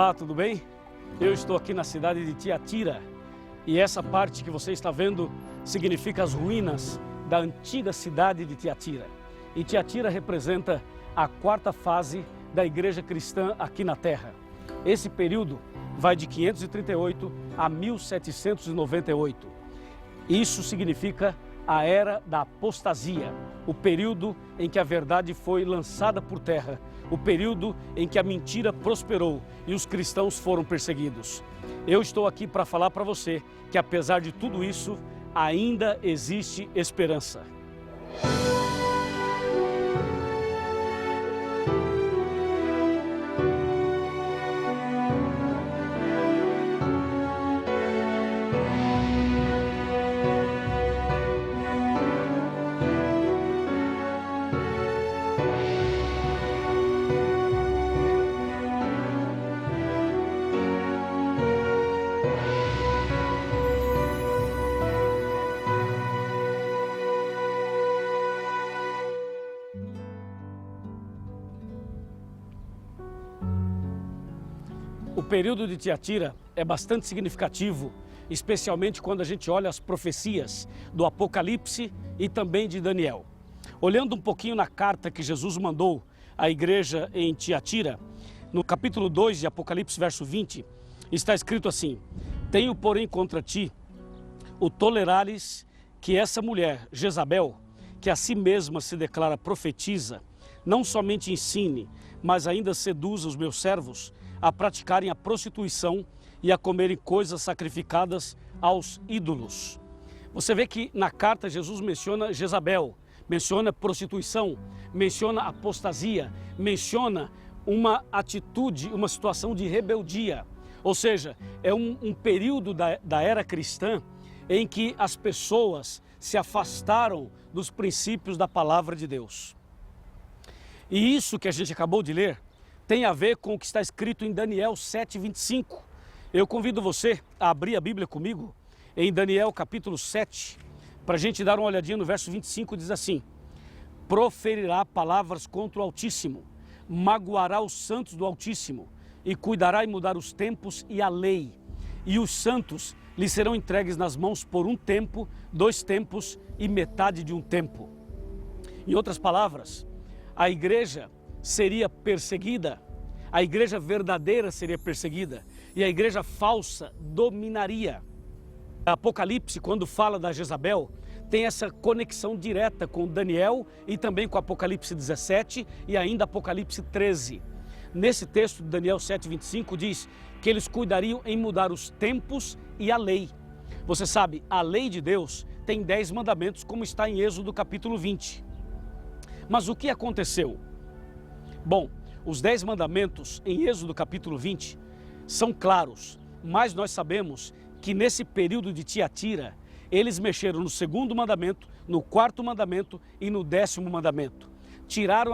Olá, tudo bem? Eu estou aqui na cidade de Tiatira e essa parte que você está vendo significa as ruínas da antiga cidade de Tiatira. E Tiatira representa a quarta fase da igreja cristã aqui na Terra. Esse período vai de 538 a 1798. Isso significa a era da apostasia, o período em que a verdade foi lançada por terra, o período em que a mentira prosperou e os cristãos foram perseguidos. Eu estou aqui para falar para você que apesar de tudo isso, ainda existe esperança. O período de Tiatira é bastante significativo, especialmente quando a gente olha as profecias do Apocalipse e também de Daniel. Olhando um pouquinho na carta que Jesus mandou à igreja em Tiatira, no capítulo 2 de Apocalipse, verso 20, está escrito assim: tenho, porém, contra ti o tolerares que essa mulher, Jezabel, que a si mesma se declara profetiza, não somente ensine, mas ainda seduza os meus servos a praticarem a prostituição e a comerem coisas sacrificadas aos ídolos. Você vê que na carta Jesus menciona Jezabel, menciona prostituição, menciona apostasia, menciona uma atitude, uma situação de rebeldia. Ou seja, é um período da era cristã em que as pessoas se afastaram dos princípios da palavra de Deus. E isso que a gente acabou de ler tem a ver com o que está escrito em Daniel 7:25. Eu convido você a abrir a Bíblia comigo em Daniel capítulo 7, para a gente dar uma olhadinha no verso 25, diz assim: proferirá palavras contra o Altíssimo, magoará os santos do Altíssimo, e cuidará em mudar os tempos e a lei. E os santos lhe serão entregues nas mãos por um tempo, 2 tempos e metade de um tempo. Em outras palavras, a igreja seria perseguida, a igreja verdadeira seria perseguida e a igreja falsa dominaria. Apocalipse, quando fala da Jezabel, tem essa conexão direta com Daniel e também com Apocalipse 17 e ainda Apocalipse 13. Nesse texto de Daniel 7:25 diz que eles cuidariam em mudar os tempos e a lei. Você sabe, a lei de Deus tem 10 mandamentos, como está em Êxodo capítulo 20. Mas o que aconteceu? Bom, os 10 mandamentos em Êxodo capítulo 20 são claros, mas nós sabemos que nesse período de Tiatira, eles mexeram no 2º mandamento, no 4º mandamento e no 10º mandamento. Tiraram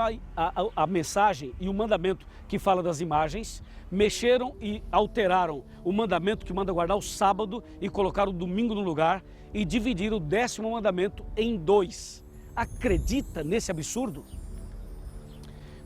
a mensagem e o mandamento que fala das imagens, mexeram e alteraram o mandamento que manda guardar o sábado e colocaram o domingo no lugar e dividiram o 10º mandamento em 2. Acredita nesse absurdo?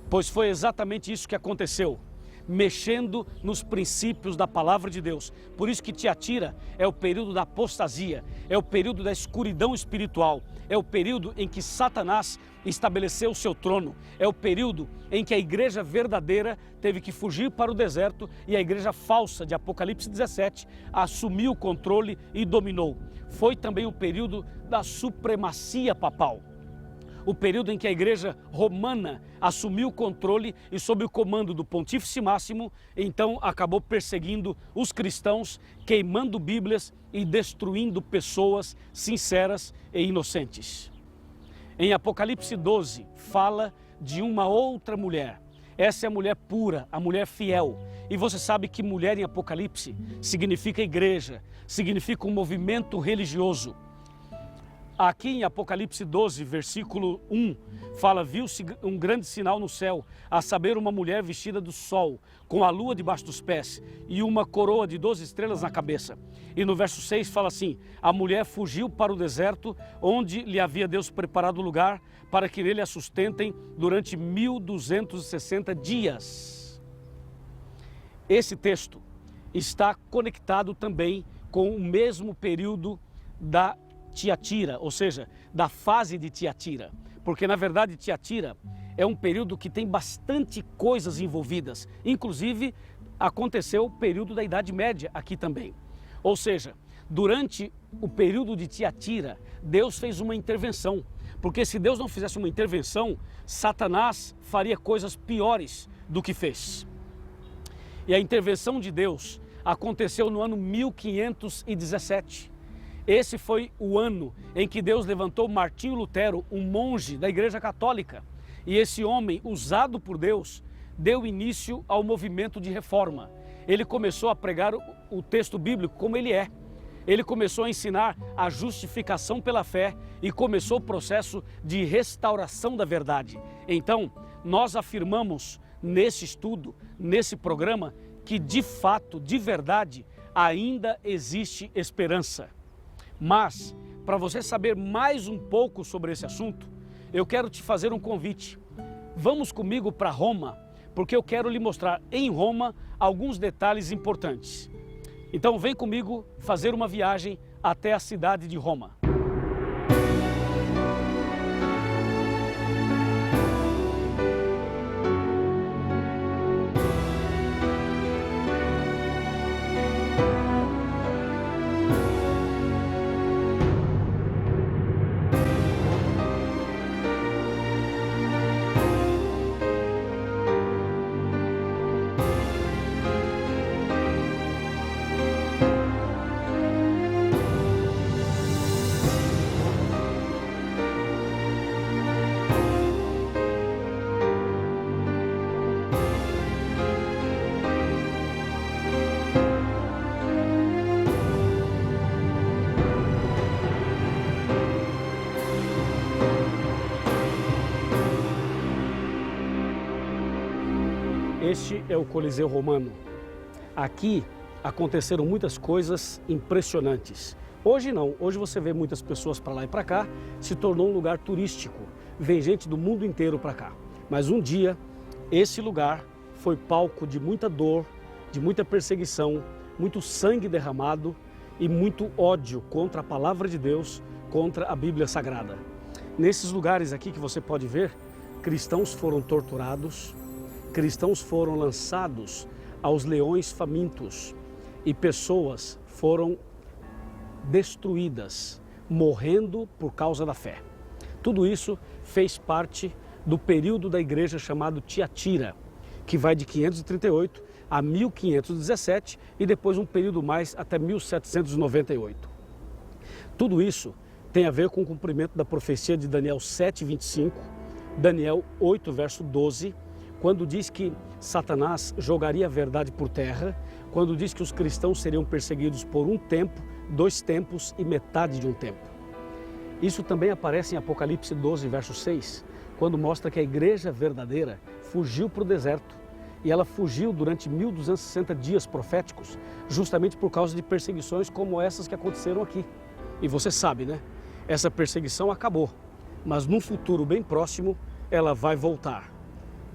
Pois foi exatamente isso que aconteceu, mexendo nos princípios da palavra de Deus. Por isso que Tiatira é o período da apostasia, é o período da escuridão espiritual, é o período em que Satanás estabeleceu o seu trono, é o período em que a igreja verdadeira teve que fugir para o deserto e a igreja falsa de Apocalipse 17 assumiu o controle e dominou. Foi também o período da supremacia papal. O período em que a igreja romana assumiu o controle e sob o comando do Pontífice Máximo, então acabou perseguindo os cristãos, queimando Bíblias e destruindo pessoas sinceras e inocentes. Em Apocalipse 12, fala de uma outra mulher. Essa é a mulher pura, a mulher fiel. E você sabe que mulher em Apocalipse significa igreja, significa um movimento religioso. Aqui em Apocalipse 12, versículo 1, fala: viu-se um grande sinal no céu, a saber, uma mulher vestida do sol, com a lua debaixo dos pés e uma coroa de 12 estrelas na cabeça. E no verso 6 fala assim: a mulher fugiu para o deserto, onde lhe havia Deus preparado lugar, para que nele a sustentem durante 1260 dias. esse texto está conectado também com o mesmo período da Tiatira, ou seja, da fase de Tiatira. Porque, na verdade, Tiatira é um período que tem bastante coisas envolvidas. Inclusive, aconteceu o período da Idade Média aqui também. Ou seja, durante o período de Tiatira, Deus fez uma intervenção. Porque se Deus não fizesse uma intervenção, Satanás faria coisas piores do que fez. E a intervenção de Deus aconteceu no ano 1517. Esse foi o ano em que Deus levantou Martinho Lutero, um monge da Igreja Católica. E esse homem, usado por Deus, deu início ao movimento de reforma. Ele começou a pregar o texto bíblico como ele é. Ele começou a ensinar a justificação pela fé e começou o processo de restauração da verdade. Então, nós afirmamos nesse estudo, nesse programa, que de fato, de verdade, ainda existe esperança. Mas, para você saber mais um pouco sobre esse assunto, eu quero te fazer um convite. Vamos comigo para Roma, porque eu quero lhe mostrar em Roma alguns detalhes importantes. Então vem comigo fazer uma viagem até a cidade de Roma. Este é o Coliseu Romano. Aqui aconteceram muitas coisas impressionantes. Hoje não, hoje você vê muitas pessoas para lá e para cá, se tornou um lugar turístico. Vem gente do mundo inteiro para cá. Mas um dia, esse lugar foi palco de muita dor, de muita perseguição, muito sangue derramado e muito ódio contra a palavra de Deus, contra a Bíblia Sagrada. Nesses lugares aqui que você pode ver, cristãos foram torturados, cristãos foram lançados aos leões famintos e pessoas foram destruídas, morrendo por causa da fé. Tudo isso fez parte do período da igreja chamado Tiatira, que vai de 538 a 1517 e depois um período mais até 1798. Tudo isso tem a ver com o cumprimento da profecia de Daniel 7:25, Daniel 8, verso 12, quando diz que Satanás jogaria a verdade por terra, quando diz que os cristãos seriam perseguidos por um tempo, 2 tempos e metade de um tempo. Isso também aparece em Apocalipse 12, verso 6, quando mostra que a igreja verdadeira fugiu para o deserto. E ela fugiu durante 1260 dias proféticos, justamente por causa de perseguições como essas que aconteceram aqui. E você sabe, né? Essa perseguição acabou, mas num futuro bem próximo ela vai voltar.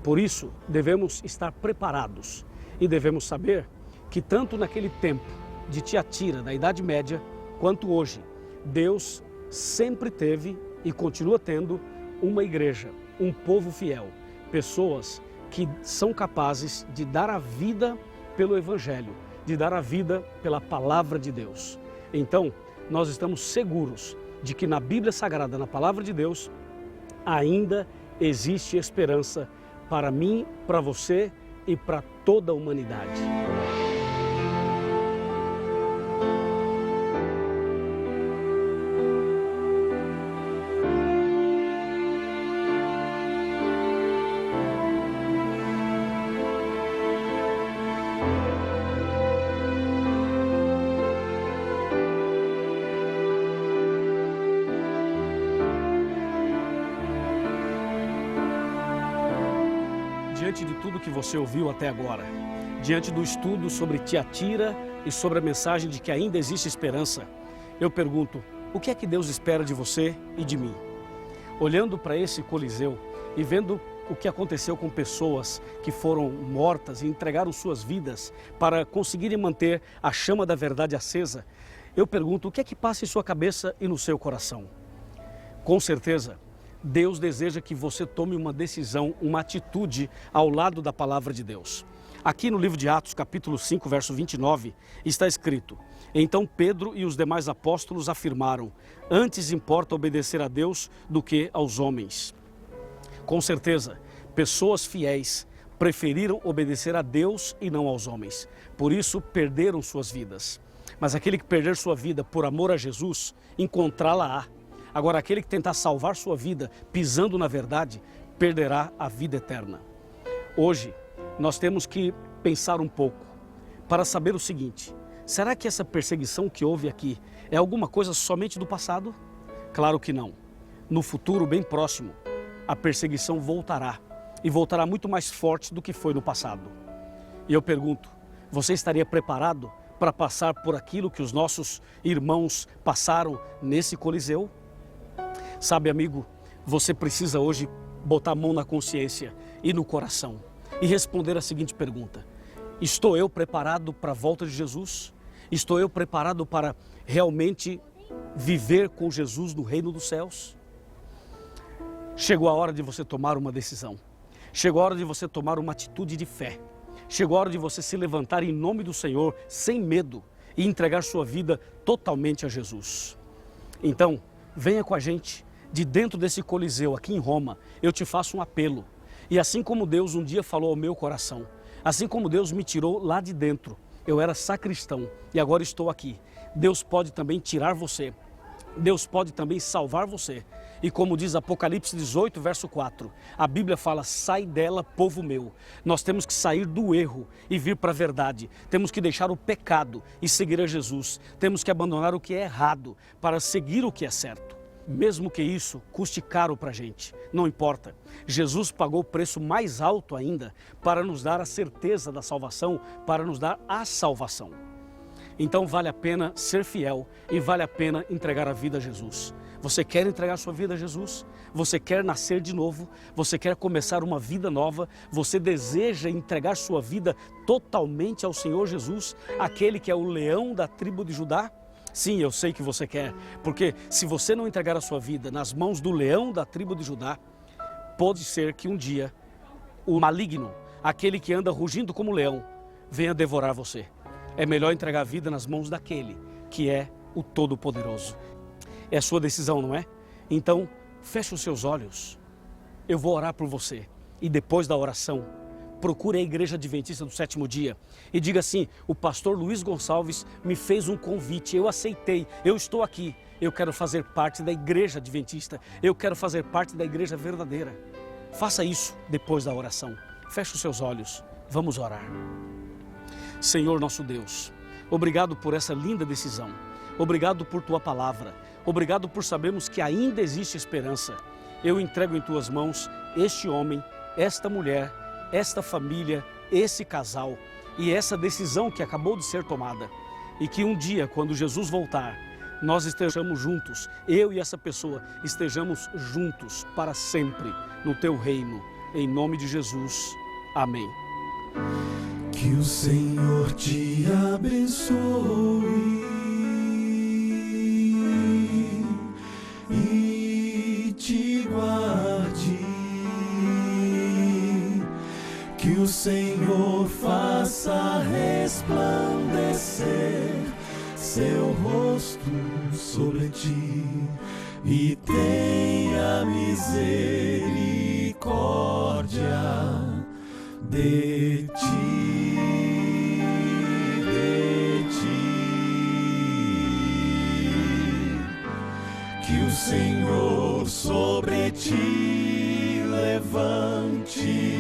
Por isso, devemos estar preparados e devemos saber que tanto naquele tempo de Tiatira, da Idade Média, quanto hoje, Deus sempre teve e continua tendo uma igreja, um povo fiel, pessoas que são capazes de dar a vida pelo Evangelho, de dar a vida pela Palavra de Deus. Então, nós estamos seguros de que na Bíblia Sagrada, na Palavra de Deus, ainda existe esperança para mim, para você e para toda a humanidade. Diante de tudo que você ouviu até agora, diante do estudo sobre Tiatira e sobre a mensagem de que ainda existe esperança, eu pergunto, o que é que Deus espera de você e de mim? Olhando para esse Coliseu e vendo o que aconteceu com pessoas que foram mortas e entregaram suas vidas para conseguirem manter a chama da verdade acesa, eu pergunto, o que é que passa em sua cabeça e no seu coração? Com certeza, Deus deseja que você tome uma decisão, uma atitude ao lado da palavra de Deus. Aqui no livro de Atos, capítulo 5, verso 29, está escrito: então Pedro e os demais apóstolos afirmaram: antes importa obedecer a Deus do que aos homens. Com certeza, pessoas fiéis preferiram obedecer a Deus e não aos homens. Por isso, perderam suas vidas. Mas aquele que perder sua vida por amor a Jesus, encontrá-la-á. Agora, aquele que tentar salvar sua vida pisando na verdade, perderá a vida eterna. Hoje, nós temos que pensar um pouco para saber o seguinte: será que essa perseguição que houve aqui é alguma coisa somente do passado? Claro que não. No futuro bem próximo, a perseguição voltará, e voltará muito mais forte do que foi no passado. E eu pergunto, você estaria preparado para passar por aquilo que os nossos irmãos passaram nesse Coliseu? Sabe, amigo, você precisa hoje botar a mão na consciência e no coração e responder a seguinte pergunta: estou eu preparado para a volta de Jesus? Estou eu preparado para realmente viver com Jesus no reino dos céus? Chegou a hora de você tomar uma decisão. Chegou a hora de você tomar uma atitude de fé. Chegou a hora de você se levantar em nome do Senhor, sem medo, e entregar sua vida totalmente a Jesus. Então, venha com a gente, de dentro desse Coliseu aqui em Roma, eu te faço um apelo. E assim como Deus um dia falou ao meu coração, assim como Deus me tirou lá de dentro, eu era sacristão e agora estou aqui. Deus pode também tirar você. Deus pode também salvar você. E como diz Apocalipse 18, verso 4, a Bíblia fala: sai dela, povo meu. Nós temos que sair do erro e vir para a verdade. Temos que deixar o pecado e seguir a Jesus. Temos que abandonar o que é errado para seguir o que é certo. Mesmo que isso custe caro para a gente, não importa. Jesus pagou o preço mais alto ainda para nos dar a certeza da salvação, para nos dar a salvação. Então vale a pena ser fiel e vale a pena entregar a vida a Jesus. Você quer entregar sua vida a Jesus? Você quer nascer de novo? Você quer começar uma vida nova? Você deseja entregar sua vida totalmente ao Senhor Jesus, aquele que é o leão da tribo de Judá? Sim, eu sei que você quer, porque se você não entregar a sua vida nas mãos do leão da tribo de Judá, pode ser que um dia o maligno, aquele que anda rugindo como leão, venha devorar você. É melhor entregar a vida nas mãos daquele que é o Todo-Poderoso. É a sua decisão, não é? Então, feche os seus olhos. Eu vou orar por você. E depois da oração, procure a Igreja Adventista do Sétimo Dia e diga assim: o pastor Luiz Gonçalves me fez um convite, eu aceitei, eu estou aqui. Eu quero fazer parte da Igreja Adventista, eu quero fazer parte da Igreja verdadeira. Faça isso depois da oração. Feche os seus olhos, vamos orar. Senhor nosso Deus, obrigado por essa linda decisão. Obrigado por Tua palavra. Obrigado por sabermos que ainda existe esperança. Eu entrego em Tuas mãos este homem, esta mulher, esta família, esse casal e essa decisão que acabou de ser tomada. E que um dia, quando Jesus voltar, nós estejamos juntos, eu e essa pessoa estejamos juntos para sempre no Teu reino. Em nome de Jesus. Amém. Que o Senhor te abençoe e te guarde. Que o Senhor faça resplandecer seu rosto sobre ti e tenha misericórdia de ti, de ti. Que o Senhor sobre ti levante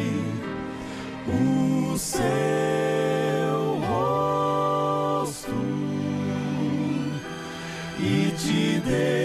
o seu rosto e te dê